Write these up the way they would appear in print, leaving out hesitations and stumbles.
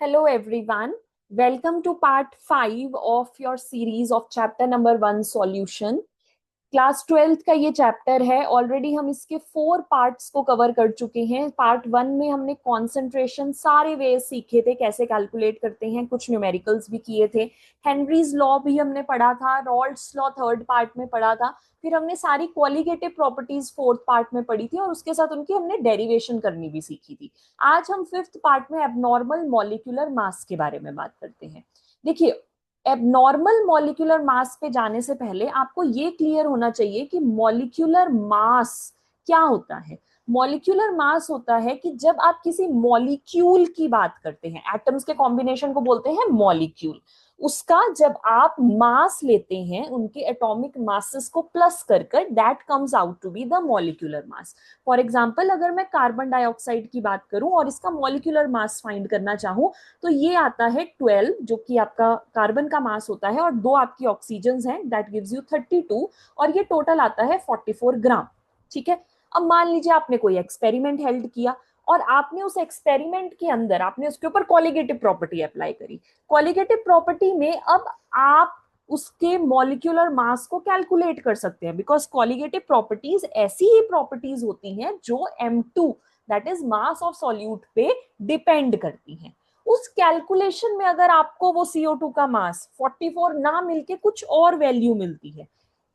Hello everyone. Welcome to part 5 of your series of chapter number 1 solution. Class 12th का ये chapter है. Already हम इसके 4 parts को कवर कर चुके हैं. पार्ट 1 में हमने कॉन्सेंट्रेशन सारे वेज सीखे थे, कैसे कैलकुलेट करते हैं, कुछ न्यूमेरिकल्स भी किए थे. हेनरीज लॉ भी हमने पढ़ा था, रॉल्ड्स लॉ थर्ड पार्ट में पढ़ा था. फिर हमने सारी क्वालिटेटिव प्रॉपर्टीज फोर्थ पार्ट में पढ़ी थी और उसके साथ उनकी हमने डेरिवेशन करनी भी सीखी थी. आज हम फिफ्थ पार्ट में एबनॉर्मल मॉलिक्यूलर मास के बारे में बात करते हैं. देखिए, एबनॉर्मल मॉलिक्यूलर मास पे जाने से पहले आपको ये क्लियर होना चाहिए कि मॉलिक्यूलर मास क्या होता है. मॉलिक्यूलर मास होता है कि जब आप किसी मॉलिक्यूल की बात करते हैं, एटम्स के कॉम्बिनेशन को बोलते हैं मॉलिक्यूल. उसका जब आप मास लेते हैं, उनके एटॉमिक मासेस को प्लस कर कर, that comes out to be the molecular mass. For example, अगर मैं कार्बन डाइऑक्साइड की बात करूं और इसका मॉलिक्यूलर मास फाइंड करना चाहूं, तो ये आता है 12, जो कि आपका कार्बन का मास होता है, और 2 आपकी ऑक्सीजन हैं, दैट गिव्स यू 32, और ये टोटल आता है 44 ग्राम. ठीक है. अब मान लीजिए आपने कोई एक्सपेरिमेंट हेल्ड किया और आपने उस एक्सपेरिमेंट के अंदर आपने उसके ऊपर कॉलिगेटिव प्रॉपर्टी अप्लाई करी. कॉलिगेटिव प्रॉपर्टी में अब आप उसके मॉलिक्यूलर मास को कैलकुलेट कर सकते हैं, बिकॉज कॉलिगेटिव प्रॉपर्टीज ऐसी ही प्रॉपर्टीज होती हैं जो M2, that is mass of solute, पे डिपेंड करती हैं. उस कैलकुलेशन में अगर आपको वो CO2 का मास 44 ना मिलके कुछ और वैल्यू मिलती है,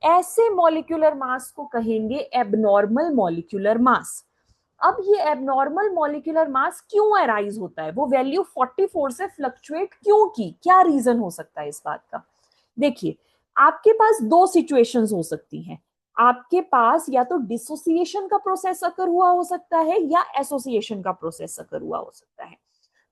ऐसे मॉलिक्यूलर मास को कहेंगे एबनॉर्मल मॉलिक्यूलर मास. अब ये एबनॉर्मल मॉलिक्यूलर मास क्यों अराइज होता है, वो वैल्यू 44 से फ्लक्चुएट क्यों की, क्या रीजन हो सकता है इस बात का. देखिए, आपके पास 2 सिचुएशंस हो सकती हैं. आपके पास या तो डिसोसिएशन का प्रोसेस अकर हुआ हो सकता है या एसोसिएशन का प्रोसेस अकर हुआ हो सकता है.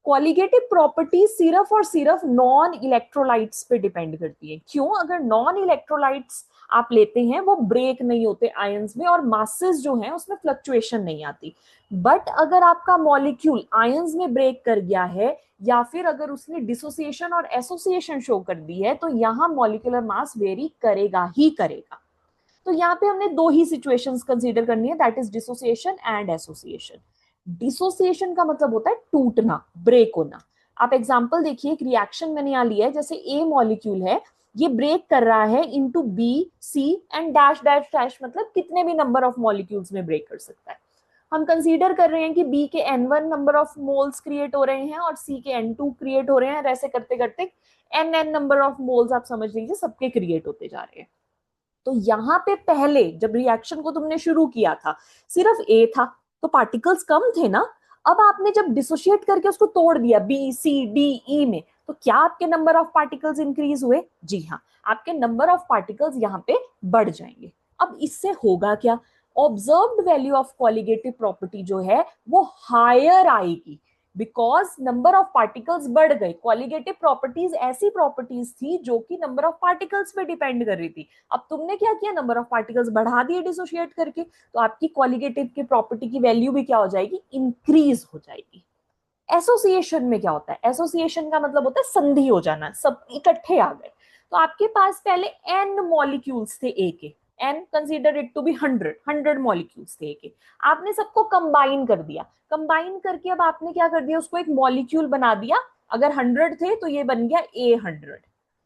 क्वालिटेटिव प्रॉपर्टी सिर्फ और सिर्फ नॉन इलेक्ट्रोलाइट्स पे डिपेंड करती है. क्यों? अगर नॉन इलेक्ट्रोलाइट्स आप लेते हैं, वो ब्रेक नहीं होते आयंस में और मासेस जो हैं उसमें फ्लक्चुएशन नहीं आती. बट अगर आपका मॉलिक्यूल आयंस में ब्रेक कर गया है या फिर अगर उसने डिसोसिएशन और एसोसिएशन शो कर दी है, तो यहाँ मॉलिक्यूलर मास वेरी करेगा ही करेगा. तो यहाँ पे हमने 2 ही सिचुएशंस कंसीडर करनी है, that is dissociation and association. Dissociation का मतलब होता है टूटना, ब्रेक होना. आप एग्जांपल देखिए, एक रिएक्शन मैंने यहाँ लिया है, जैसे ए मॉलिक्यूल है, ये ब्रेक कर रहा है into B, C and dash dash dash, मतलब कितने भी नंबर ऑफ मॉलिक्यूल्स में ब्रेक कर सकता है. हम कंसीडर कर रहे हैं कि बी के N1 number of moles create हो रहे हैं और सी के N2 क्रिएट हो रहे हैं. ऐसे करते करते N नंबर ऑफ मोल्स आप समझ लीजिए सबके क्रिएट होते जा रहे हैं. तो यहां पे पहले जब रिएक्शन को तुमने शुरू किया था, सिर्फ ए था, तो पार्टिकल्स कम थे ना. अब आपने जब डिसोशिएट करके उसको तोड़ दिया बी सी डी ई में, तो क्या आपके नंबर ऑफ पार्टिकल्स इंक्रीज हुए? जी हाँ, आपके नंबर ऑफ पार्टिकल्स यहाँ पे बढ़ जाएंगे. अब इससे होगा क्या? Observed value of colligative property जो है वो हायर आएगी, बिकॉज नंबर ऑफ पार्टिकल्स बढ़ गए. कॉलिगेटिव प्रॉपर्टीज ऐसी प्रॉपर्टीज थी जो कि नंबर ऑफ पार्टिकल्स पे डिपेंड कर रही थी. अब तुमने क्या किया, नंबर ऑफ पार्टिकल्स बढ़ा दिए डिसोशिएट करके, तो आपकी कॉलिगेटिव की प्रॉपर्टी की वैल्यू भी क्या हो जाएगी, इंक्रीज हो जाएगी. एसोसिएशन में क्या होता है? एसोसिएशन का मतलब होता है संधि हो जाना, सब इकट्ठे आ गए. तो आपके पास पहले एन मॉलिक्यूल्स थे ए के, and consider it to be 100 molecules थे ए के. आपने सबको कंबाइन कर दिया. कंबाइन करके अब आपने क्या कर दिया, उसको एक मॉलिक्यूल बना दिया. अगर 100 थे तो ये बन गया A100.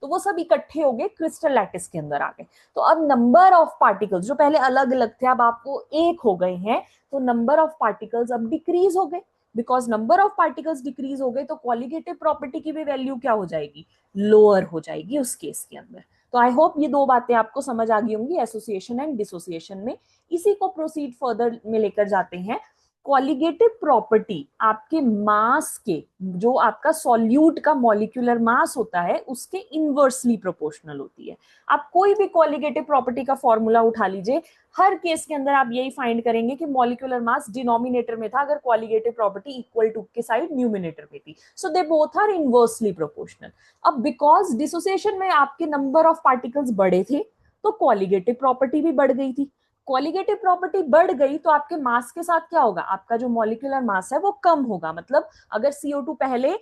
तो वो सब इकट्ठे हो गए, क्रिस्टल लैटिस के अंदर आ गए. तो अब नंबर ऑफ पार्टिकल्स जो पहले अलग अलग थे, अब आपको एक हो गए हैं, तो नंबर ऑफ पार्टिकल्स अब डिक्रीज हो गए. Because number of particles decrease हो गए, तो क्वालिटेटिव प्रॉपर्टी की भी वैल्यू क्या हो जाएगी, लोअर हो जाएगी उस केस के अंदर. तो आई होप ये 2 बातें आपको समझ आ गई होंगी एसोसिएशन एंड डिसोसिएशन में. इसी को प्रोसीड फर्दर में लेकर जाते हैं. कॉलिगेटिव प्रॉपर्टी आपके मास के, जो आपका सॉल्यूट का मॉलिक्यूलर मास होता है, उसके इनवर्सली प्रोपोर्शनल होती है. आप कोई भी कॉलिगेटिव प्रॉपर्टी का फॉर्मूला उठा लीजिए, हर केस के अंदर आप यही फाइंड करेंगे कि मॉलिक्यूलर मास डिनोमिनेटर में था अगर कॉलिगेटिव प्रॉपर्टी इक्वल टू के साइड न्यूमिनेटर में थी. So they both are inversely proportional. अब बिकॉज डिसोसिएशन में आपके नंबर ऑफ पार्टिकल्स बढ़े थे, तो कॉलिगेटिव प्रॉपर्टी भी बढ़ गई थी. कॉलिगेटिव प्रॉपर्टी बढ़ गई तो आपके मास के साथ क्या होगा, आपका जो मॉलिक्यूलर मास है वो कम होगा. मतलब अगर CO2 पहले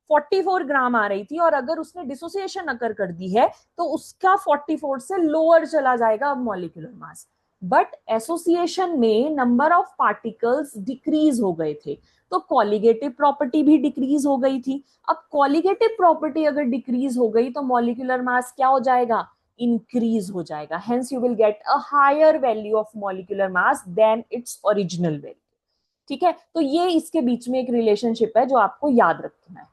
44 ग्राम आ रही थी और अगर उसने डिसोसिएशन अकर कर दी है, तो उसका 44 से लोअर चला जाएगा अब मॉलिक्यूलर मास. बट एसोसिएशन में नंबर ऑफ पार्टिकल्स डिक्रीज हो गए थे. तो कॉलिगेटिव प्रॉपर्टी भी डिक्रीज हो गई थी। अब कॉलिगेटिव प्रॉपर्टी अगर डिक्रीज हो गई तो मॉलिक्यूलर मास क्या हो जाएगा, इंक्रीज हो जाएगा। Hence you will get a higher value of molecular mass than its original value. ठीक है, तो ये इसके बीच में एक रिलेशनशिप है जो आपको याद रखना है।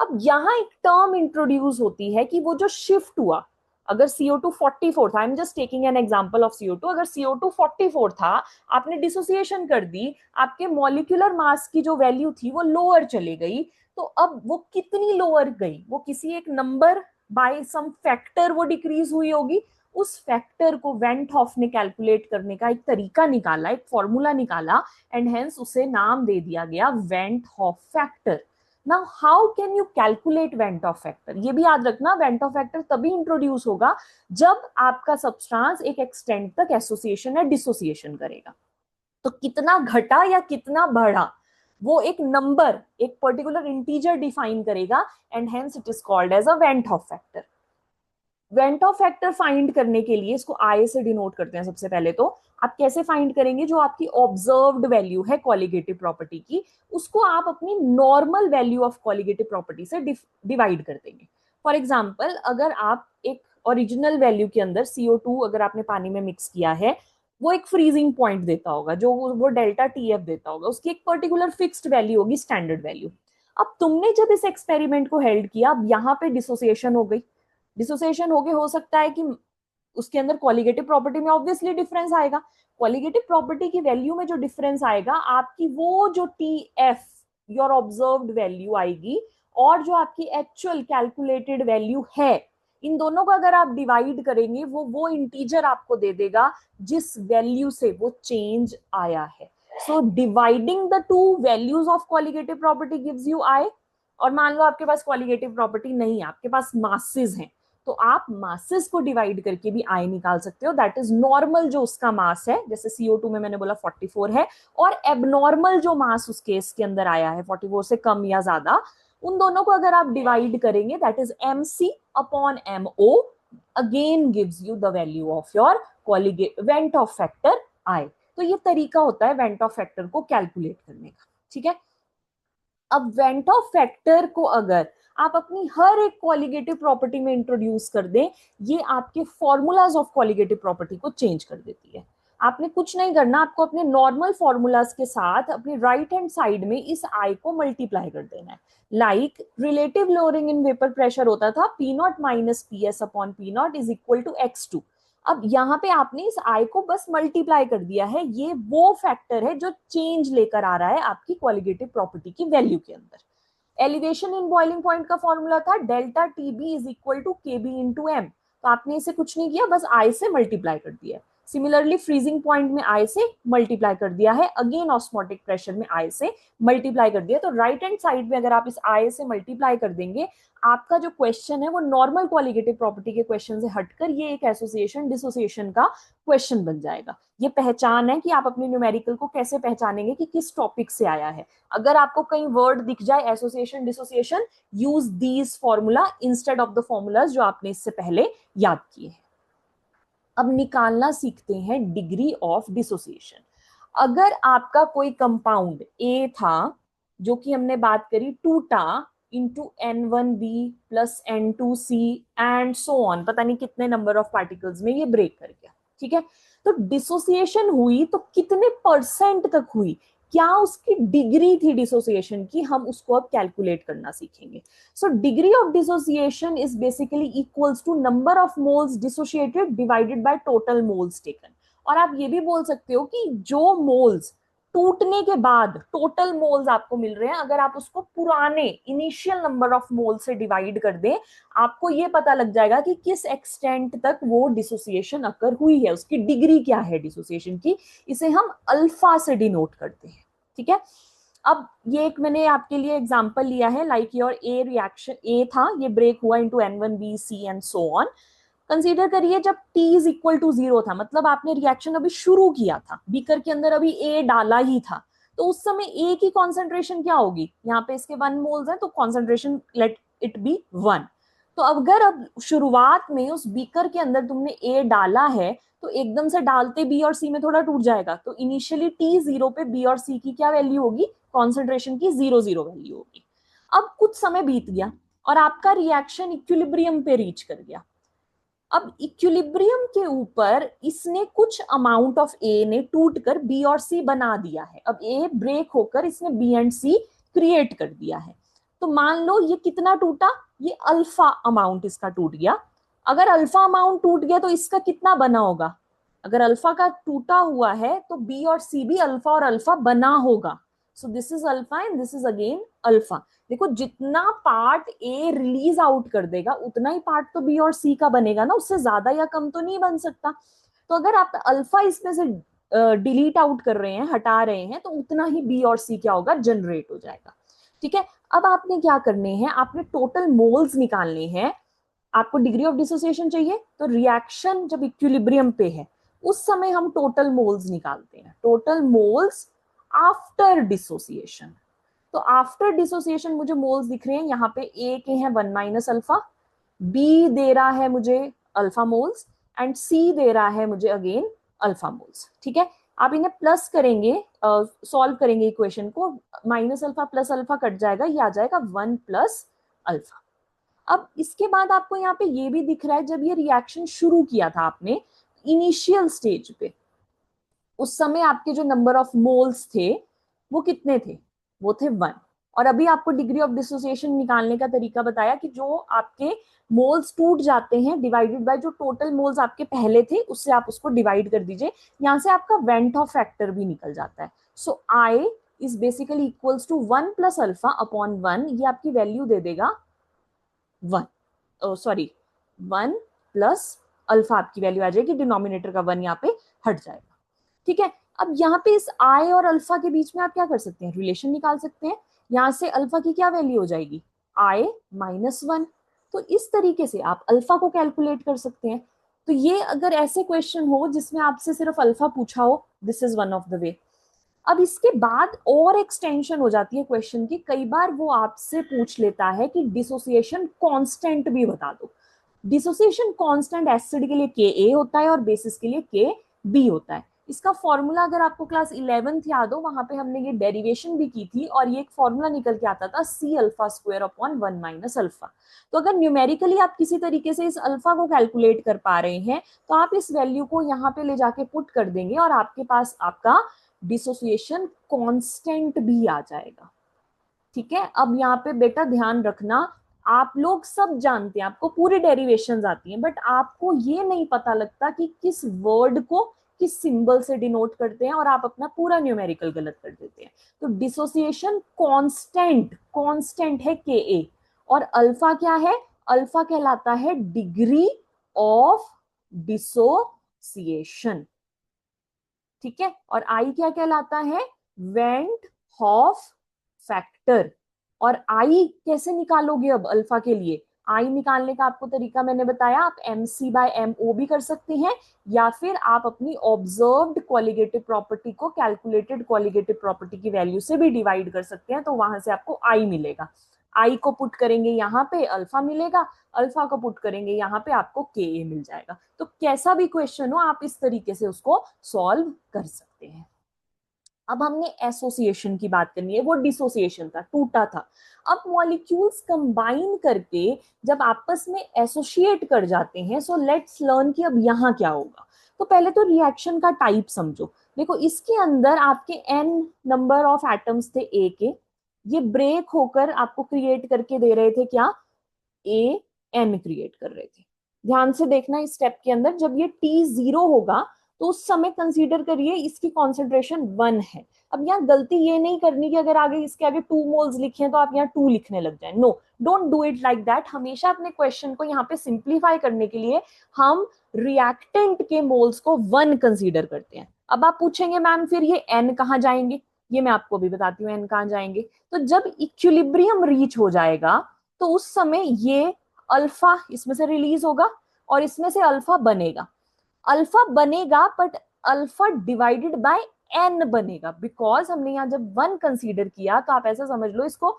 अब यहां एक टर्म इंट्रोड्यूस होती है कि वो जो शिफ्ट हुआ, अगर CO2 44 था, I am just taking an example of CO2, अगर CO2 44 था, आपने डिसोसिएशन कर दी, आपके मॉलिक्यूलर मास की जो वैल्यू थी वो लोअर चली गई। तो अब वो कितनी लोअर गई, वो किसी एक नंबर बाय सम फैक्टर वो डिक्रीज हुई होगी। उस फैक्टर को वेंट हॉफ ने कैलकुलेट करने का एक तरीका निकाला, एक फॉर्मूला निकाला, एंड हेंस उसे नाम दे दिया गया went half factor. Now how can you calculate went Hoff factor, ये भी याद रखना, वेंट ऑफ फैक्टर तभी इंट्रोड्यूस होगा जब आपका सब्सटेंस एक एक्सटेंट तक एसोसिएशन या डिसोसिएशन करेगा। तो कितना घटा या कितना बढ़ा, वो एक नंबर, एक पर्टिकुलर इंटीजर डिफाइन करेगा, and hence it is called as a van't Hoff factor. Van't Hoff factor find करने के लिए इसको आई से डिनोट करते हैं। सबसे पहले तो आप कैसे फाइंड करेंगे, जो आपकी ऑब्जर्व्ड वैल्यू है कॉलिगेटिव प्रॉपर्टी की, उसको आप अपनी normal value of colligative property से डिवाइड कर देंगे। फॉर एग्जाम्पल, अगर आप एक ओरिजिनल वैल्यू के अंदर CO2 अगर आपने पानी में मिक्स किया है, वो एक फ्रीजिंग पॉइंट देता होगा, जो वो डेल्टा TF देता होगा, उसकी एक पर्टिकुलर फिक्स्ड वैल्यू होगी, स्टैंडर्ड वैल्यू। अब तुमने जब इस एक्सपेरिमेंट को हेल्ड किया, अब यहाँ पे डिसोसिएशन हो गई, डिसोसिएशन हो गए, हो सकता है कि उसके अंदर कॉलिगेटिव प्रॉपर्टी में ऑब्वियसली डिफरेंस आएगा। कॉलिगेटिव प्रॉपर्टी की वैल्यू में जो डिफरेंस आएगा, आपकी वो जो TF योर ऑब्जर्व्ड वैल्यू आएगी, और जो आपकी एक्चुअल कैलकुलेटेड वैल्यू है, इन दोनों को अगर आप डिवाइड करेंगे, वो इंटीजर आपको दे देगा जिस वैल्यू से वो चेंज आया है। So dividing the two values of colligative property gives you i. और मान लो आपके पास कॉलिगेटिव प्रॉपर्टी नहीं है, आपके पास मासेस हैं, तो आप मासेस को डिवाइड करके भी आई निकाल सकते हो। दैट इज नॉर्मल जो उसका मास है, जैसे CO2 में मैंने बोला 44 है, और एबनॉर्मल जो मास उस केस के अंदर आया है 44 से कम या ज्यादा, उन दोनों को अगर आप डिवाइड करेंगे, that is MC/MO, again gives you the value of your went Hoff factor I. तो ये तरीका होता है वेंट ऑफ फैक्टर को कैलकुलेट करने का। ठीक है, अब वेंट ऑफ फैक्टर को अगर आप अपनी हर एक कॉलिगेटिव प्रॉपर्टी में इंट्रोड्यूस कर दें, ये आपके फॉर्मूलाज ऑफ कॉलिगेटिव प्रॉपर्टी को चेंज कर देती है। आपने कुछ नहीं करना, आपको अपने नॉर्मल फॉर्मूलाज के साथ अपनी राइट हैंड साइड में इस आई को मल्टीप्लाई कर देना है। Like relative lowering in vapour pressure होता था P0 minus PS/P0 is equal to X2। अब यहाँ पे आपने इस आई को बस मल्टीप्लाई कर दिया है, ये वो फैक्टर है जो चेंज लेकर आ रहा है आपकी कॉलिगेटिव प्रॉपर्टी की वैल्यू के अंदर। एलिवेशन इन बॉइलिंग पॉइंट का फॉर्मूला था delta TB is equal to KB into M, तो आपने इसे कुछ नहीं किया, बस आई से मल्टीप्लाई कर दिया। सिमिलरली फ्रीजिंग पॉइंट में आई से मल्टीप्लाई कर दिया है, अगेन ऑस्मोटिक प्रेशर में आई से मल्टीप्लाई कर दिया। तो राइट हैंड साइड में अगर आप इस आई से मल्टीप्लाई कर देंगे, आपका जो क्वेश्चन है वो नॉर्मल कॉलिगेटिव प्रॉपर्टी के क्वेश्चन से हटकर ये एक एसोसिएशन डिसोसिएशन का क्वेश्चन बन जाएगा। ये पहचान है कि आप अपने न्यूमेरिकल को कैसे पहचानेंगे कि किस टॉपिक से आया है। अगर आपको कहीं वर्ड दिख जाए association dissociation, use these formula instead of the formulas जो आपने इससे पहले याद किए हैं। अब निकालना सीखते हैं डिग्री ऑफ डिसोसिएशन। अगर आपका कोई कंपाउंड A था, जो कि हमने बात करी, टूटा into N1B plus N2C and so on, पता नहीं कितने नंबर ऑफ पार्टिकल्स में ये ब्रेक कर गया। ठीक है, तो डिसोसिएशन हुई तो कितने % तक हुई, क्या उसकी डिग्री थी डिसोसिएशन की, हम उसको अब कैलकुलेट करना सीखेंगे। So degree of dissociation is basically equals to number of moles dissociated divided by total moles taken. और आप ये भी बोल सकते हो कि जो मोल्स टूटने के बाद टोटल मोल्स आपको मिल रहे हैं, अगर आप उसको पुराने इनिशियल नंबर ऑफ मोल से डिवाइड कर दें, आपको ये पता लग जाएगा कि किस एक्सटेंट तक वो डिसोसिएशन अकर हुई है, उसकी डिग्री क्या है डिसोसिएशन की। इसे हम अल्फा से डिनोट करते हैं। ठीक है, अब ये एक मैंने आपके लिए एग्जांपल लिया है, लाइक योर ए रिएक्शन, ए था, ये ब्रेक हुआ into N1B C and so on. Consider करिए जब T इज इक्वल टू 0 था, मतलब आपने रिएक्शन अभी शुरू किया था, बीकर के अंदर अभी A डाला ही था, तो उस समय A की कॉन्सेंट्रेशन क्या होगी, यहाँ पे इसके 1 मोल्स है तो कॉन्सेंट्रेशन लेट इट बी 1। तो अगर अब शुरुआत में उस बीकर के अंदर तुमने ए डाला है तो एकदम से डालते बी और सी में थोड़ा टूट जाएगा, तो इनिशियली टी जीरो पे बी और सी की क्या वैल्यू होगी, कॉन्सेंट्रेशन की 0 0 वैल्यू होगी। अब कुछ समय बीत गया और आपका रिएक्शन इक्विलिब्रियम पे रीच कर गया। अब इक्विलिब्रियम के ऊपर इसने कुछ अमाउंट ऑफ ए ने टूट कर बी और सी बना दिया है। अब ए ब्रेक होकर इसने बी एंड सी क्रिएट कर दिया है। तो मान लो ये कितना टूटा, ये अल्फा अमाउंट इसका टूट गया। अगर अल्फा अमाउंट टूट गया तो इसका कितना बना होगा, अगर अल्फा का टूटा हुआ है तो बी और सी भी अल्फा और अल्फा बना होगा। So this is alpha and this is again alpha. देखो जितना पार्ट ए रिलीज आउट कर देगा उतना ही पार्ट तो बी और सी का बनेगा ना, उससे ज्यादा या कम तो नहीं बन सकता। तो अगर आप अल्फा इसमें से डिलीट आउट कर रहे हैं, हटा रहे हैं, तो उतना ही बी और सी क्या होगा, जनरेट हो जाएगा। ठीक है, अब आपने क्या करने हैं, आपने टोटल मोल्स निकालने हैं। आपको डिग्री ऑफ डिसोसिएशन चाहिए तो रिएक्शन जब इक्विलिब्रियम पे है उस समय हम टोटल मोल्स निकालते हैं, टोटल मोल्स आफ्टर डिसोसिएशन। तो आफ्टर डिसोसिएशन मुझे मोल्स दिख रहे हैं यहाँ पे, ए के हैं 1 माइनस अल्फा, बी दे रहा है मुझे अल्फा मोल्स एंड सी दे रहा है मुझे अगेन अल्फा मोल्स। ठीक है, आप इन्हें प्लस करेंगे, सॉल्व करेंगे इक्वेशन को, minus alpha plus alpha cut जाएगा, ये आ जाएगा 1 प्लस अल्फा। अब इसके बाद आपको यहाँ पे ये भी दिख रहा है, जब ये रिएक्शन शुरू किया था आपने इनिशियल स्टेज पे, उस समय आपके जो नंबर ऑफ मोल्स थे वो कितने थे, वो थे 1। और अभी आपको डिग्री ऑफ डिसोसिएशन निकालने का तरीका बताया कि जो आपके मोल्स टूट जाते हैं डिवाइडेड बाय जो टोटल मोल्स आपके पहले थे उससे आप उसको डिवाइड कर दीजिए, यहां से आपका वेंट ऑफ फैक्टर भी निकल जाता है। So i is basically equals to 1 plus alpha upon 1, ये आपकी वैल्यू दे देगा 1, सॉरी 1 प्लस अल्फा आपकी वैल्यू आ जाएगी, डिनोमिनेटर का 1 यहाँ पे हट जाएगा। ठीक है, अब यहाँ पे इस आई और अल्फा के बीच में आप क्या कर सकते हैं, रिलेशन निकाल सकते हैं। यहाँ से अल्फा की क्या वैल्यू हो जाएगी, आई माइनस 1। तो इस तरीके से आप अल्फा को कैलकुलेट कर सकते हैं। तो ये अगर ऐसे क्वेश्चन हो जिसमें आपसे सिर्फ अल्फा पूछा हो, this is one of the way. अब इसके बाद और एक्सटेंशन हो जाती है क्वेश्चन की, कई बार वो आपसे पूछ लेता है कि डिसोसिएशन कांस्टेंट भी बता दो। डिसोसिएशन कांस्टेंट एसिड के लिए के ए होता है और बेसिस के लिए के बी होता है। इसका फॉर्मूला अगर आपको क्लास 11th याद हो, वहां पे हमने ये डेरिवेशन भी की थी और ये एक फॉर्मूला निकल के आता था C alpha square upon 1 minus alpha. तो अगर न्यूमेरिकली आप किसी तरीके से इस अल्फा को कैलकुलेट कर पा रहे हैं तो आप इस वैल्यू को यहाँ पे ले जाके पुट कर देंगे और आपके पास आपका डिसोसिएशन कांस्टेंट भी आ जाएगा। ठीक है, अब यहाँ पे बेटा ध्यान रखना, आप लोग सब जानते हैं, आपको पूरी डेरिवेशंस आती हैं, बट आपको ये नहीं पता लगता कि किस वर्ड को किस सिंबल से डिनोट करते हैं और आप अपना पूरा न्यूमेरिकल गलत कर देते हैं। तो डिसोसिएशन कांस्टेंट, कांस्टेंट है के ए, और अल्फा क्या है, अल्फा कहलाता है डिग्री ऑफ डिसोसिएशन। ठीक है, और आई क्या कहलाता है, वेंट हॉफ फैक्टर। और आई कैसे निकालोगे अब अल्फा के लिए, आई निकालने का आपको तरीका मैंने बताया, आप M C by M O भी कर सकते हैं या फिर आप अपनी ऑब्जर्व्ड क्वालिटेटिव प्रॉपर्टी को कैलकुलेटेड क्वालिटेटिव प्रॉपर्टी की वैल्यू से भी डिवाइड कर सकते हैं, तो वहां से आपको आई मिलेगा। आई को पुट करेंगे यहाँ पे अल्फा मिलेगा, अल्फा को पुट करेंगे यहाँ पे आपको के ए मिल जाएगा। तो कैसा भी क्वेश्चन हो आप इस तरीके से उसको सॉल्व कर सकते हैं। अब हमने एसोसिएशन की बात करनी है, वो डिसोसिएशन था, टूटा था। अब मॉलिक्यूल्स कंबाइन करके जब आपस में एसोसिएट कर जाते हैं, सो लेट्स लर्न कि अब यहाँ क्या होगा। तो पहले तो रिएक्शन का टाइप समझो। देखो इसके अंदर आपके एन नंबर ऑफ एटम्स थे ए के, ये ब्रेक होकर आपको क्रिएट करके दे रहे थे क्या, ए एन क्रिएट कर रहे थे। ध्यान से देखना इस स्टेप के अंदर, जब ये टी जीरो होगा तो उस समय कंसीडर करिए इसकी कॉन्सेंट्रेशन 1 है। अब यहाँ गलती ये नहीं करनी कि अगर आगे इसके आगे 2 मोल्स लिखे तो आप यहाँ 2 लिखने लग जाए, no, don't do it like that. हमेशा अपने क्वेश्चन को यहाँ पे सिंप्लीफाई करने के लिए हम रिएक्टेंट के मोल्स को 1 कंसीडर करते हैं। अब आप पूछेंगे मैम फिर ये एन कहाँ जाएंगे, ये मैं आपको भी बताती हूँ एन कहाँ जाएंगे। तो जब इक्विलिब्रियम रीच हो जाएगा तो उस समय ये अल्फा इसमें से रिलीज होगा और इसमें से अल्फा बनेगा, अल्फा बनेगा but alpha divided by n बनेगा, बिकॉज हमने यहाँ जब 1 कंसीडर किया तो आप ऐसा समझ लो इसको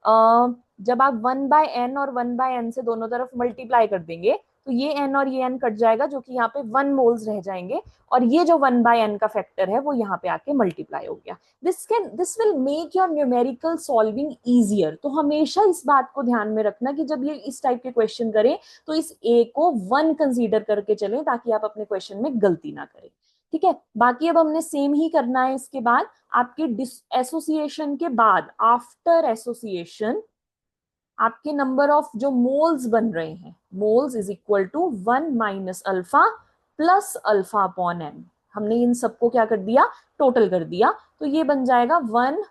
जब आप 1/n और 1/n से दोनों तरफ मल्टीप्लाई कर देंगे तो ये n और ये n कट जाएगा, जो कि यहाँ पे 1 मोल्स रह जाएंगे, और ये जो 1/n का फैक्टर है वो यहाँ पे आके मल्टीप्लाई हो गया। This will make your numerical solving easier. तो हमेशा इस बात को ध्यान में रखना कि जब ये इस टाइप के क्वेश्चन करें तो इस a को 1 कंसीडर करके चलें, ताकि आप अपने क्वेश्चन में गलती ना करें। ठीक है, बाकी अब हमने सेम ही करना है। इसके बाद आपके एसोसिएशन के बाद, आफ्टर एसोसिएशन, आपके नंबर ऑफ जो मोल्स बन रहे हैं, moles is equal to 1 minus alpha plus alpha upon n. हमने इन सबको क्या कर दिया, टोटल कर दिया, तो ये बन जाएगा 1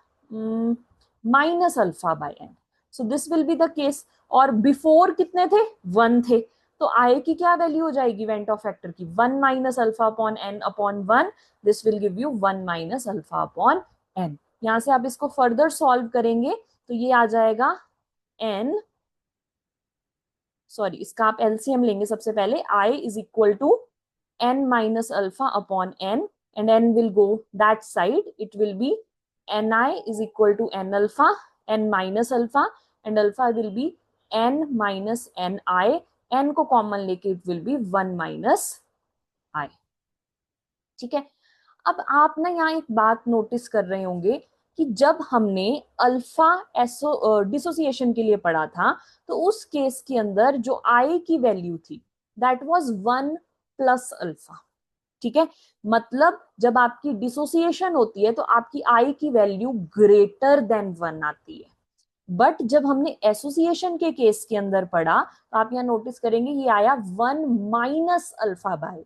minus alpha by n. So this will be the case. और बिफोर कितने थे, 1 थे, तो आई की क्या वैल्यू हो जाएगी वेंट ऑफ फैक्टर की, 1 minus alpha upon n upon 1। This will give you 1 minus alpha upon n. यहां से आप इसको फर्दर सॉल्व करेंगे तो ये आ जाएगा n, सॉरी इसका आप एलसीएम लेंगे सबसे पहले, i is equal to n minus alpha upon n, and n will go that side, it will be ni is equal to n alpha, n minus alpha, and alpha will be n minus ni, n को common लेके it will be 1 minus i। ठीक है, अब आप ना यहाँ एक बात नोटिस कर रहे होंगे कि जब हमने अल्फा एसो डिसोसिएशन के लिए पढ़ा था, तो उस केस के अंदर जो आई की वैल्यू थी दैट वाज 1 प्लस अल्फा। ठीक है, मतलब जब आपकी डिसोसिएशन होती है तो आपकी आई की वैल्यू ग्रेटर देन 1 आती है। बट जब हमने एसोसिएशन के केस के अंदर पढ़ा तो आप यहाँ नोटिस करेंगे ये आया 1 माइनस अल्फा बाय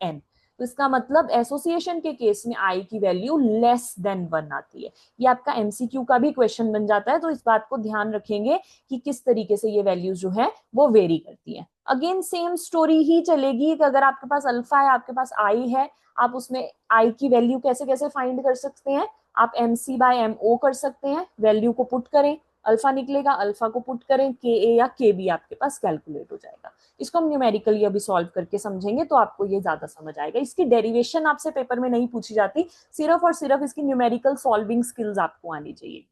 एन। तो इसका मतलब एसोसिएशन के केस में आई की वैल्यू लेस देन 1 आती है। ये आपका एमसीक्यू का भी क्वेश्चन बन जाता है, तो इस बात को ध्यान रखेंगे कि किस तरीके से ये वैल्यूज जो है वो वेरी करती है। अगेन सेम स्टोरी ही चलेगी कि अगर आपके पास अल्फा है, आपके पास आई है, आप उसमें आई की वैल्यू कैसे कैसे फाइंड कर सकते हैं, आप M C by M O कर सकते हैं, वैल्यू को पुट करें, अल्फा निकलेगा, अल्फा को पुट करें, के ए या के बी आपके पास कैलकुलेट हो जाएगा। इसको हम न्यूमेरिकली अभी सॉल्व करके समझेंगे तो आपको ये ज्यादा समझ आएगा। इसकी डेरिवेशन आपसे पेपर में नहीं पूछी जाती, सिर्फ और सिर्फ इसकी न्यूमेरिकल सॉल्विंग स्किल्स आपको आनी चाहिए।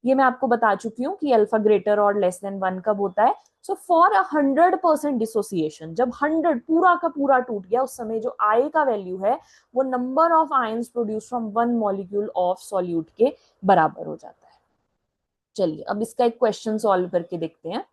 ये मैं आपको बता चुकी हूँ कि अल्फा ग्रेटर और लेस देन 1 कब होता है। सो फॉर 100% डिसोसिएशन, जब 100 पूरा का पूरा टूट गया, उस समय जो आई का वैल्यू है वो number of ions produce from 1 molecule of solute के बराबर हो जाता है। चलिए अब इसका एक क्वेश्चन सॉल्व करके देखते हैं।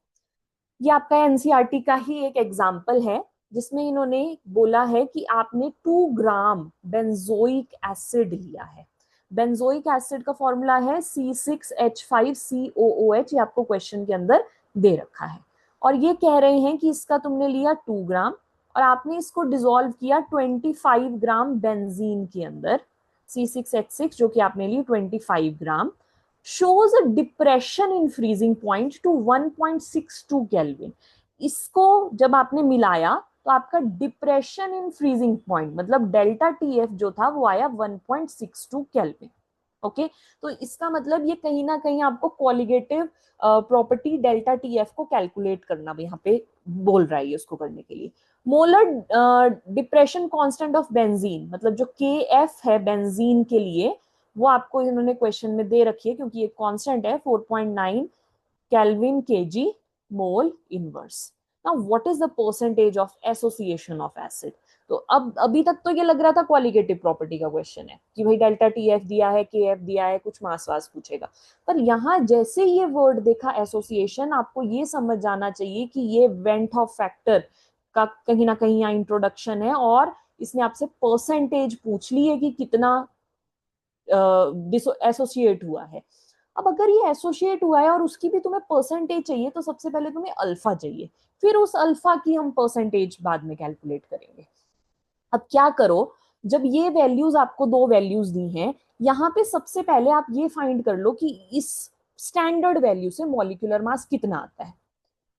ये आपका एनसीईआरटी का ही एक एग्जाम्पल है, जिसमें इन्होंने बोला है कि आपने 2 ग्राम बेंजोइक एसिड लिया है। बेंजोइक एसिड का फॉर्मूला है C6H5COOH, ये आपको क्वेश्चन के अंदर दे रखा है। और ये कह रहे हैं कि इसका तुमने लिया 2 ग्राम और आपने इसको डिसॉल्व किया 25 ग्राम बेंजीन के अंदर। C6H6 जो कि आपने ली 25 ग्राम, shows a depression in freezing point to 1.62 kelvin. इसको जब आपने मिलाया तो आपका डिप्रेशन इन फ्रीजिंग पॉइंट मतलब डेल्टा टीएफ जो था वो आया 1.62 केल्विन। ओके, तो इसका मतलब ये कहीं ना कहीं आपको क्वालिटेटिव प्रॉपर्टी डेल्टा टीएफ को कैलकुलेट करना भी यहाँ पे बोल रहा है उसको करने के लिए। Molar depression constant of benzene, मतलब जो के एफ है बेंजीन के लिए, वो आपको इन्होंने क्वेश्चन में दे रखी है क्योंकि ये कांस्टेंट है 4.9 kelvin KG mole inverse. Now what is the percentage of association of acid. तो अब अभी तक तो ये लग रहा था क्वालिटेटिव प्रॉपर्टी का क्वेश्चन है कि भाई डेल्टा टीएफ दिया है, केएफ दिया है, कुछ मास वास पूछेगा। पर यहाँ जैसे ये वर्ड देखा एसोसिएशन, आपको ये समझ जाना चाहिए कि ये वेंट ऑफ फैक्टर का कहीं ना कहीं यहाँ इंट्रोडक्शन है, और इसने आपसे परसेंटेज पूछ ली है कि कितना एसोसिएट हुआ है। अब अगर ये एसोसिएट हुआ है और उसकी भी तुम्हें परसेंटेज चाहिए, तो सबसे पहले तुम्हें अल्फा चाहिए, फिर उस अल्फा की हम परसेंटेज बाद में कैलकुलेट करेंगे। अब क्या करो, जब ये वैल्यूज आपको 2 वैल्यूज दी हैं, यहाँ पे सबसे पहले आप ये फाइंड कर लो कि इस स्टैंडर्ड वैल्यू से मॉलिक्यूलर मास कितना आता है।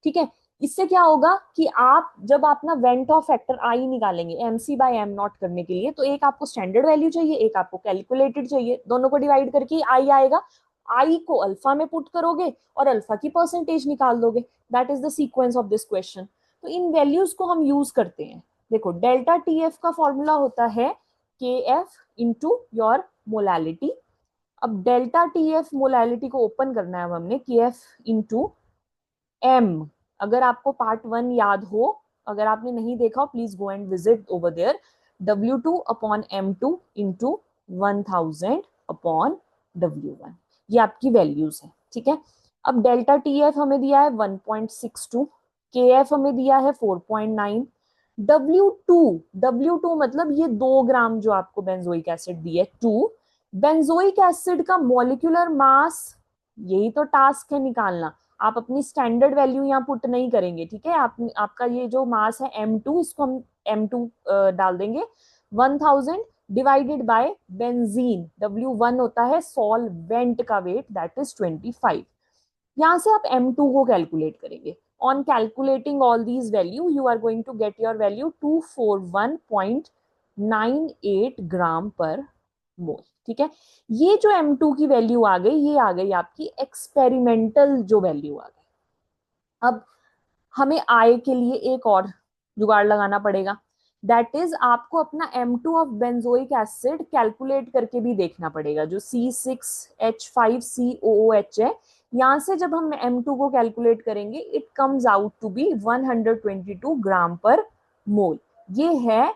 ठीक है, इससे क्या होगा कि आप जब अपना वेंट ऑफ फैक्टर आई निकालेंगे एमसी बाय एम नॉट करने के लिए, तो एक आपको स्टैंडर्ड वैल्यू चाहिए, एक आपको कैलकुलेटेड चाहिए, दोनों को डिवाइड करके आई आएगा। आई को अल्फा में पुट करोगे और अल्फा की परसेंटेज निकाल दोगे। That is the sequence of this question. तो इन वैल्यूज को हम यूज करते हैं। देखो डेल्टा टी एफ का फॉर्मूला होता है के एफ इंटू योर मोलैलिटी अब डेल्टा टी एफ मोलैलिटी को ओपन करना है अब हमने, के एफ इंटू एम। अगर आपको पार्ट 1 याद हो, अगर आपने नहीं देखा हो please go and visit over there. W2 upon M2 into 1000 upon W1, ये आपकी वैल्यूज है, ठीक है। अब डेल्टा टी एफ हमें दिया है 1.62, के एफ हमें दिया है 4.9, W2 मतलब ये 2 ग्राम जो आपको बेंजोइक एसिड दी है 2। बेंजोइक एसिड का मॉलिक्यूलर मास, यही तो टास्क है निकालना। आप अपनी स्टैंडर्ड वैल्यू यहाँ पुट नहीं करेंगे, ठीक है। आपका ये जो मास है M2, इसको हम M2 डाल देंगे। 1000 डिवाइडेड बाय बेंजीन, W1 होता है सॉल्वेंट का वेट, दैट इज 25। यहाँ से आप M2 को कैलकुलेट करेंगे। On calculating all these value you are going to get your value 241.98 gram per mole, ठीक है। ये जो M2 की वैल्यू आ गई, ये आ गई आपकी एक्सपेरिमेंटल जो वैल्यू आ गई। अब हमें I के लिए एक और जुगाड़ लगाना पड़ेगा, दैट इज आपको अपना M2 of benzoic acid calculate करके भी देखना पड़ेगा, जो C6H5COOH है। यहां से जब हम M2 को कैलकुलेट करेंगे, it comes out to be 122 gram per mole. ये है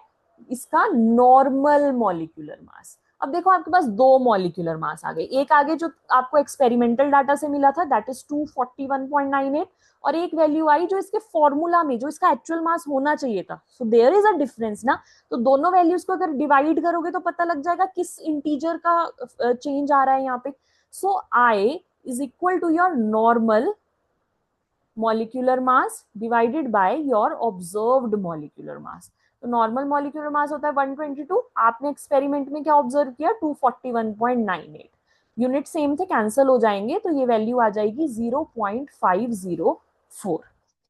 इसका नॉर्मल मॉलिक्यूलर मास। अब देखो आपके पास दो मॉलिक्यूलर मास आ गए, एक आगे जो आपको एक्सपेरिमेंटल डाटा से मिला था, दैट इज 241.98, और एक वैल्यू आई जो इसके फॉर्मूला में, जो इसका एक्चुअल मास होना चाहिए था। So there is a difference ना। तो दोनों वैल्यूज को अगर डिवाइड करोगे तो पता लग जाएगा किस इंटीजर का चेंज आ रहा है यहाँ पे। So i is equal to your normal molecular mass divided by your observed molecular mass. तो नॉर्मल मॉलिक्यूलर मास होता है 122, आपने एक्सपेरिमेंट में क्या ऑब्जर्व किया 241.98। यूनिट सेम थे, कैंसिल हो जाएंगे, तो ये वैल्यू आ जाएगी 0.504।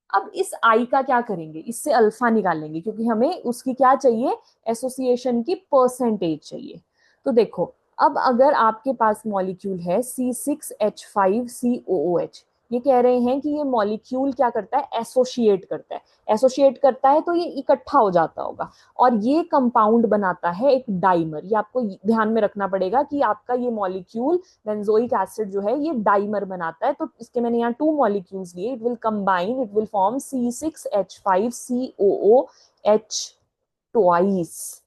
अब इस आई का क्या करेंगे, इससे अल्फा निकालेंगे, क्योंकि हमें उसकी क्या चाहिए, एसोसिएशन की परसेंटेज चाहिए। तो देखो, अब अगर आपके पास मॉलिक्यूल है C6H5COOH, ये कह रहे हैं कि ये मॉलिक्यूल क्या करता है, एसोसिएट करता है। एसोसिएट करता है तो ये इकट्ठा हो जाता होगा, और ये कंपाउंड बनाता है एक डाइमर। ये आपको ध्यान में रखना पड़ेगा कि आपका ये मॉलिक्यूल बेंजोइक एसिड जो है ये डाइमर बनाता है। तो इसके मैंने यहाँ 2 मॉलिक्यूल्स लिए, it will combine, it will form C6H5COOH twice.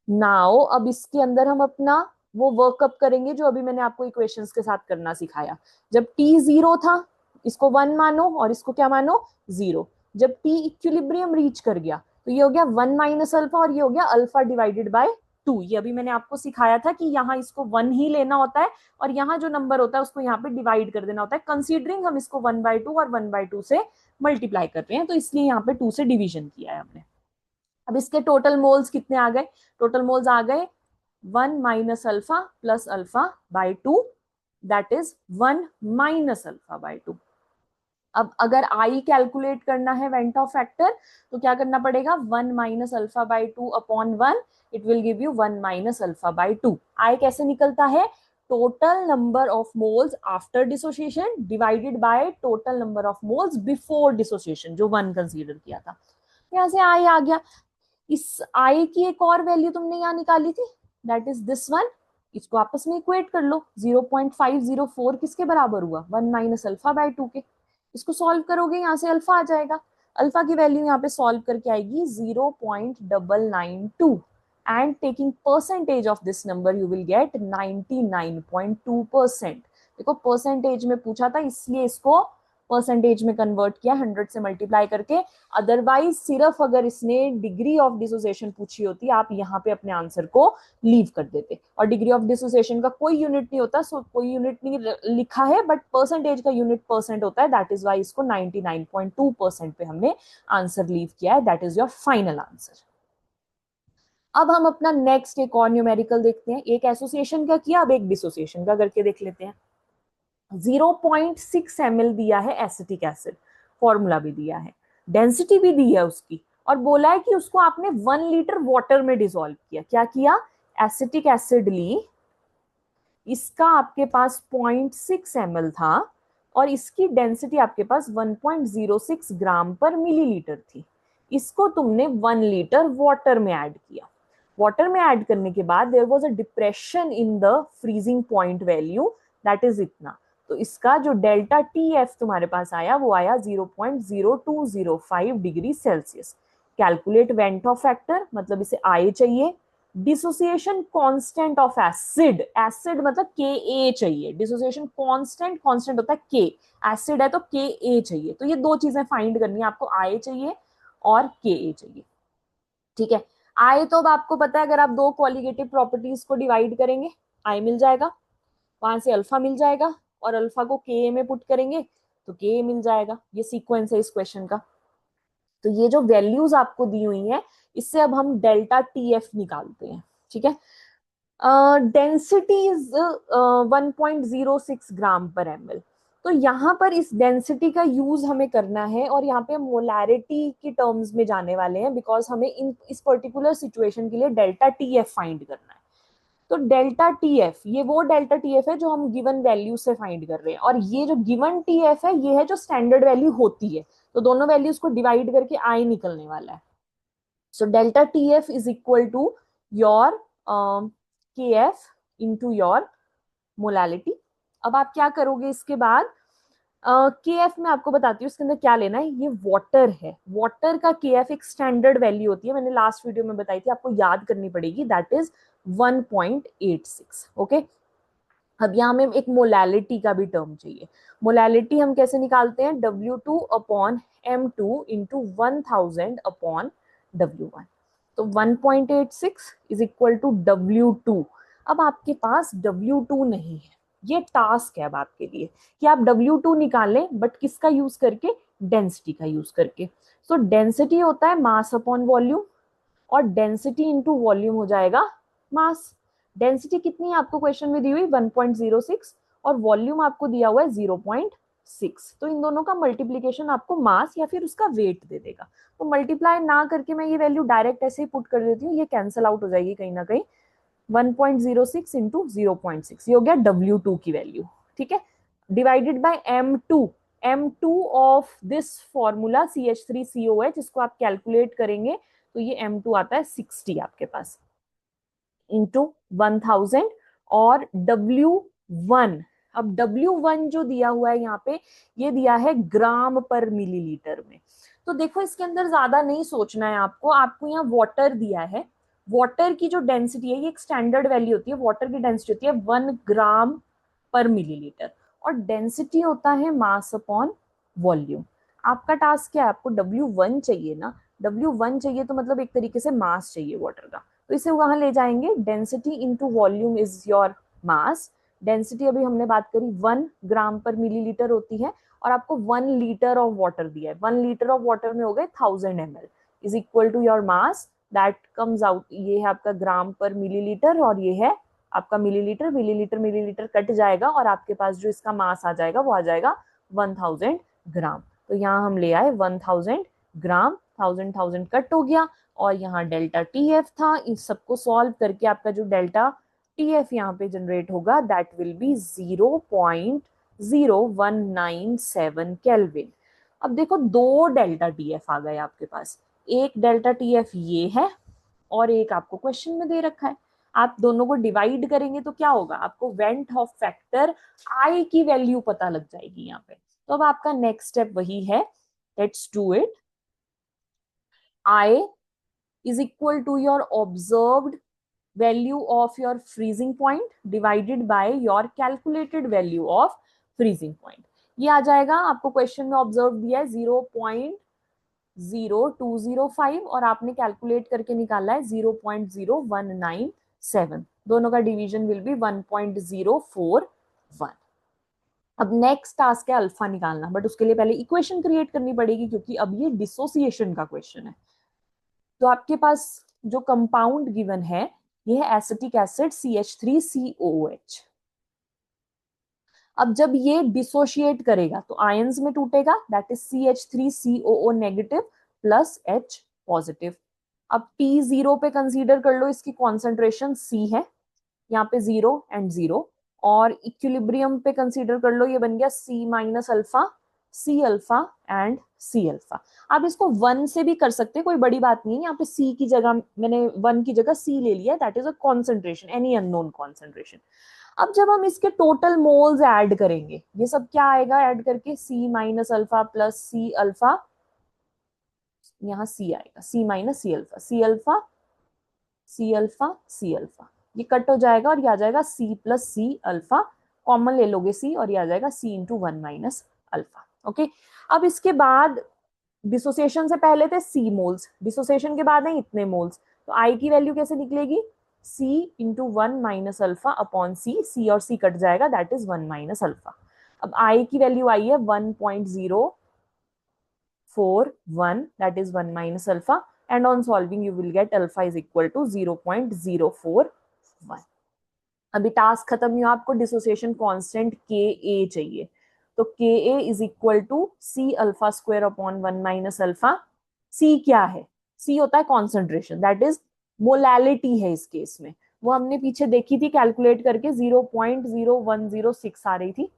Now अब इसके अंदर हम अपना वो वर्कअप करेंगे जो अभी मैंने आपको इक्वेशंस के साथ करना सिखाया। जब T 0 था, इसको 1 मानो और इसको क्या मानो 0। जब T इक्विलिब्रियम रीच कर गया तो ये हो गया 1 माइनस अल्फा, और ये हो गया अल्फा डिवाइडेड बाय 2। ये अभी मैंने आपको सिखाया था कि यहाँ इसको 1 ही लेना होता है, और यहाँ जो नंबर होता है उसको यहाँ पे डिवाइड कर देना होता है, कंसीडरिंग हम इसको 1/2 और 1/2 से मल्टीप्लाई कर रहे हैं, तो इसलिए यहाँ पे 2 से डिवीजन किया है हमने। अब इसके टोटल मोल्स कितने आ गए, टोटल मोल्स आ गए 1 minus alpha plus alpha by 2, that is 1 minus alpha bye 2। अब अगर आई कैलकुलेट करना है वेंट ऑफ फैक्टर, तो क्या करना पड़ेगा, 1 minus alpha bye 2 upon 1, it will give you 1 minus alpha bye 2। आई कैसे निकलता है, total number of moles after dissociation divided by total number of moles before dissociation, जो 1 कंसीडर किया था। यहाँ से आई आ गया। इस आई की एक और वैल्यू तुमने यहाँ निकाली थी, दैट इज दिस वन। इसको आपस में इक्वेट कर लो, 0.504 किसके बराबर हुआ, 1 माइनस अल्फा बाय 2 के। इसको सॉल्व करोगे, यहाँ से अल्फा आ जाएगा। अल्फा की वैल्यू यहाँ पे सॉल्व करके आएगी 0.992, and taking percentage of this number you will gate 99.2%। देखो परसेंटेज में पूछा था, इसलिए इसको परसेंटेज में कन्वर्ट किया 100 से मल्टीप्लाई करके। अदरवाइज सिर्फ अगर इसने डिग्री ऑफ डिसोसिएशन पूछी होती, आप यहाँ पे अपने आंसर को लीव कर देते। और डिग्री ऑफ डिसोसिएशन का कोई यूनिट नहीं होता, सो कोई यूनिट नहीं लिखा है, बट परसेंटेज का यूनिट परसेंट होता है, दैट इज वाई इसको 99.2% पे हमने आंसर लीव किया है, that is your final answer. अब हम अपना नेक्स्ट एक और न्यूमेरिकल देखते हैं। एक एसोसिएशन का किया, अब एक डिसोसिएशन का करके देख लेते हैं। 0.6 ml दिया है एसिटिक एसिड, फॉर्मूला भी दिया है, डेंसिटी भी दी है उसकी, और बोला है कि उसको आपने 1 लीटर वाटर में डिसॉल्व किया। क्या किया, एसिटिक एसिड ली, इसका आपके पास 0.6 ml था, और इसकी डेंसिटी आपके पास 1.06 ग्राम पर मिलीलीटर थी। इसको तुमने 1 लीटर वाटर में ऐड किया। वाटर में ऐड करने के बाद there was a depression in the freezing point value, that is इतना। तो इसका जो डेल्टा टी एफ तुम्हारे पास आया वो आया 0.0205 degree Celsius. Calculate went Hoff factor, मतलब इसे आई चाहिए। Dissociation constant of acid, acid मतलब के ए चाहिए। डिसोसिएशन कांस्टेंट, कांस्टेंट होता है के, एसिड है तो के ए चाहिए। तो ये दो चीजें फाइंड करनी है आपको, आई चाहिए और के ए चाहिए। ठीक है, आई तो अब आपको पता है, अगर आप दो क्वालिटेटिव प्रॉपर्टीज को डिवाइड करेंगे आई मिल जाएगा, वहां से अल्फा मिल जाएगा, और अल्फा को के में पुट करेंगे तो के मिल जाएगा। ये सीक्वेंस है इस क्वेश्चन का। तो ये जो वैल्यूज आपको दी हुई है इससे अब हम डेल्टा टी एफ निकालते हैं। ठीक है, डेंसिटी इज 1.06 ग्राम पर एमएल। तो यहाँ पर इस डेंसिटी का यूज हमें करना है और यहाँ पे मोलैरिटी की टर्म्स में जाने वाले हैं, बिकॉज हमें इस पर्टिकुलर सिचुएशन के लिए डेल्टा टी एफ फाइंड करना है। तो डेल्टा टी एफ, ये वो डेल्टा टी एफ है जो हम गिवन वैल्यू से फाइंड कर रहे हैं, और ये जो गिवन टी एफ है ये है जो स्टैंडर्ड वैल्यू होती है। तो दोनों वैल्यूज को डिवाइड करके आई निकलने वाला है। So delta T F is equal to your K F into your molality. अब आप क्या करोगे इसके बाद, के एफ में आपको बताती हूँ इसके अंदर क्या लेना है। ये वाटर है, वाटर का के एफ एक स्टैंडर्ड वैल्यू होती है, मैंने लास्ट वीडियो में बताई थी, आपको याद करनी पड़ेगी, दैट इज 1.86। ओके, अब यहाँ हमें एक मोलैलिटी का भी टर्म चाहिए। मोलैलिटी हम कैसे निकालते हैं, W2 upon M2 into 1000 upon W1। तो 1.86 इज इक्वल टू W2। अब आपके पास W2 नहीं है, ये टास्क है अब आपके लिए कि आप W2 निकालें, बट किसका यूज करके, डेंसिटी का यूज करके। सो डेंसिटी होता है मास अपॉन वॉल्यूम, और डेंसिटी इंटू वॉल्यूम हो जाएगा मास। डेंसिटी कितनी है आपको क्वेश्चन में दी हुई 1.06, और वॉल्यूम आपको दिया हुआ है 0.6। तो इन दोनों का मल्टीप्लीकेशन आपको मास या फिर उसका वेट दे देगा। तो मल्टीप्लाई ना करके मैं ये वैल्यू डायरेक्ट ऐसे ही पुट कर देती हूँ, ये कैंसिल आउट हो जाएगी कहीं ना कहीं। 1.06 इंटू 0.6, ये हो गया W2 की वैल्यू। ठीक है, divided by M2, M2 of this formula CH3COH, इसको आप कैलकुलेट करेंगे तो ये M2 आता है 60 आपके पास, इंटू 1000, और W1, अब W1 जो दिया हुआ है यहाँ पे, ये दिया है ग्राम पर मिलीलीटर में। तो देखो इसके अंदर ज्यादा नहीं सोचना है आपको, आपको यहाँ वाटर दिया है, वाटर की जो डेंसिटी है ये एक स्टैंडर्ड वैल्यू होती है, वाटर की डेंसिटी होती है 1 ग्राम पर मिलीलीटर, और डेंसिटी होता है मास अपॉन वॉल्यूम। आपका टास्क क्या है, आपको W1 चाहिए ना, W1 चाहिए तो मतलब एक तरीके से मास चाहिए वाटर का, तो इसे वहां ले जाएंगे। Density into volume is your mass. Density अभी हमने बात करी 1 ग्राम पर मिलीलीटर होती है, और आपको 1 लीटर ऑफ वाटर दिया है, 1 लीटर ऑफ वाटर में हो गए 1000 ml is equal to your mass, that comes out, ये है आपका ग्राम पर मिलीलीटर, और ये है आपका मिलीलीटर। मिलीलीटर मिलीलीटर कट जाएगा और आपके पास जो इसका मास आ जाएगा वो आ जाएगा 1000 ग्राम। तो यहाँ हम ले आए 1000 ग्राम, 1000 कट हो गया, और यहाँ डेल्टा टी एफ था। इस सबको सॉल्व करके आपका जो डेल्टा टी एफ यहाँ पे जनरेट होगा दैट विल बी 0.0197 केल्विन। अब देखो दो डेल्टा टी एफ आ गए आपके पास, एक डेल्टा टी एफ ये है और एक आपको क्वेश्चन में दे रखा है। आप दोनों को डिवाइड करेंगे तो क्या होगा, आपको वेंट ऑफ फैक्टर आई की वैल्यू पता लग जाएगी यहाँ पे। तो अब आपका नेक्स्ट स्टेप वही है, let's do it. I is equal to your observed value of your freezing point divided by your calculated value of freezing point। ये आ जाएगा, आपको क्वेश्चन में ऑब्जर्व दिया है 0.0205 और आपने कैलकुलेट करके निकाला है 0.0197। दोनों का डिवीजन विल बी 1.041। अब नेक्स्ट टास्क है अल्फा निकालना, बट उसके लिए पहले इक्वेशन क्रिएट करनी पड़ेगी क्योंकि अब ये डिसोसिएशन का क्वेश्चन है। तो आपके पास जो कंपाउंड गिवन है ये है एसिटिक एसिड CH3COOH। अब जब ये डिसोशिएट करेगा तो आयंस में टूटेगा, that is CH3COO negative plus H positive. अब T0 पे कंसीडर कर लो, इसकी कॉन्सेंट्रेशन C है, यहाँ पे 0 एंड 0, और इक्विलिब्रियम पे कंसीडर कर लो, ये बन गया C minus alpha, C alpha and C alpha. आप इसको 1 से भी कर सकते हैं, कोई बड़ी बात नहीं है। यहाँ पे सी की जगह मैंने 1 की जगह सी ले लिया, that is a concentration, any unknown concentration. अब जब हम इसके टोटल मोल्स ऐड करेंगे, ये सब क्या आएगा ऐड करके, C minus alpha plus C alpha, यहाँ सी आएगा, C minus C alpha, C alpha C alpha C alpha, ये कट हो जाएगा और ये आ जाएगा C plus C alpha, common ले लोगे सी, और ये आ जाएगा C into 1 minus alpha. Okay, अब इसके बाद डिसोसिएशन से पहले थे सी मोल्स, डिसोसिएशन के बाद है इतने मोल्स, तो आई की वैल्यू कैसे निकलेगी, सी इंटू 1 माइनस अल्फा अपॉन सी, सी और सी कट जाएगा, दैट इज 1 माइनस अल्फा। अब आई की वैल्यू आई है 1.041, that is 1 minus alpha, and on solving you will get alpha is equal to 0.041। अभी टास्क खत्म हुआ, आपको डिसोसिएशन कांस्टेंट के ए चाहिए, तो K a is equal to C alpha square upon 1 minus alpha. C क्या है, सी होता है कॉन्सेंट्रेशन, दैट इज मोलैलिटी है इस केस में, वो हमने पीछे देखी थी कैलकुलेट करके, 0.0106 आ रही थी।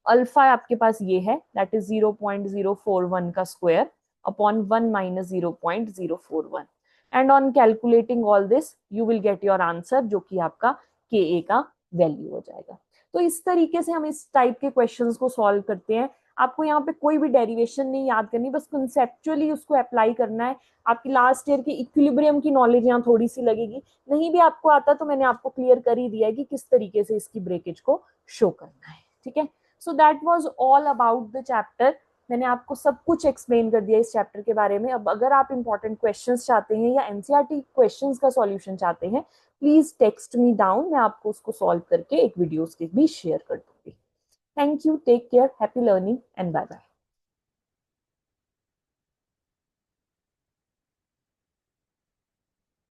अल्फा आपके पास ये है, दैट इज 0.041 का square upon 1 minus 0.041, and on calculating all this you will get your answer, जो कि आपका के ए का वैल्यू हो जाएगा। तो इस तरीके से हम इस टाइप के क्वेश्चंस को सॉल्व करते हैं। आपको यहाँ पे कोई भी डेरिवेशन नहीं याद करनी, बस कंसेप्चुअली उसको अप्लाई करना है। आपकी लास्ट ईयर की इक्विलिब्रियम की नॉलेज यहाँ थोड़ी सी लगेगी, नहीं भी आपको आता तो मैंने आपको क्लियर कर ही दिया है कि किस तरीके से इसकी ब्रेकेज को शो करना है। ठीक है, so that was all about the chapter. मैंने आपको सब कुछ एक्सप्लेन कर दिया इस चैप्टर के बारे में। अब अगर आप इंपॉर्टेंट क्वेश्चंस चाहते हैं या एनसीईआरटी क्वेश्चंस का सॉल्यूशन चाहते हैं, प्लीज टेक्स्ट मी डाउन, मैं आपको उसको सॉल्व करके एक वीडियोस के भी शेयर कर दूंगी। Thank you, take care, happy learning and bye bye.